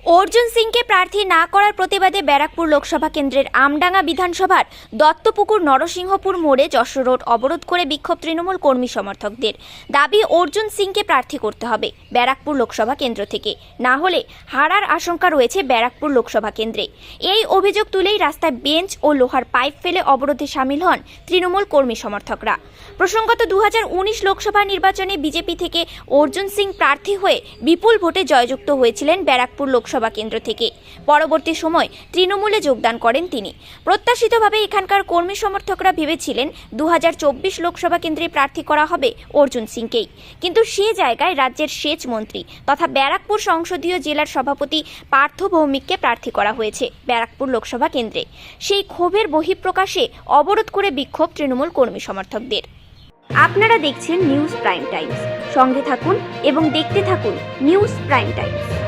অর্জুন সিংকে প্রার্থী না করার প্রতিবাদে ব্যারাকপুর লোকসভা কেন্দ্রের আমডাঙ্গা বিধানসভার দত্তপুকুর নরসিংহপুর মোড়ে যশোর রোড অবরোধ করে বিক্ষোভ তৃণমূল কর্মী সমর্থকদের। দাবি, অর্জুন সিংকে প্রার্থী করতে হবে ব্যারাকপুর লোকসভা কেন্দ্র থেকে, না হলে হারার আশঙ্কা রয়েছে ব্যারাকপুর লোকসভা কেন্দ্রে। এই অভিযোগ তুলেই রাস্তায় বেঞ্চ ও লোহার পাইপ ফেলে অবরোধে সামিল হন তৃণমূল কর্মী সমর্থকরা। প্রসঙ্গত 2019 লোকসভা নির্বাচনে বিজেপি থেকে অর্জুন সিং প্রার্থী হয়ে বিপুল ভোটে জয়যুক্ত হয়েছিলেন ব্যারাকপুর লোকসভা কেন্দ্র থেকে। পরবর্তী সময় তৃণমূলে যোগদান করেন তিনি। প্রত্যাশিতভাবে এখানকার কর্মী সমর্থকরা ভেবেছিলেন 2024 লোকসভা কেন্দ্রে প্রার্থী করা হবে অর্জুন সিংকেই, কিন্তু সে জায়গায় রাজ্যের সেচ মন্ত্রী তথা ব্যারাকপুর সংসদীয় জেলার সভাপতি পার্থ ভৌমিককে প্রার্থী করা হয়েছে ব্যারাকপুর লোকসভা কেন্দ্রে। সেই ক্ষোভের বহিঃপ্রকাশে অবরোধ করে বিক্ষোভ তৃণমূল কর্মী সমর্থকদের। আপনারা দেখছেন নিউজ প্রাইম টাইমস, সঙ্গে থাকুন এবং দেখতে থাকুন নিউজ প্রাইম টাইমস।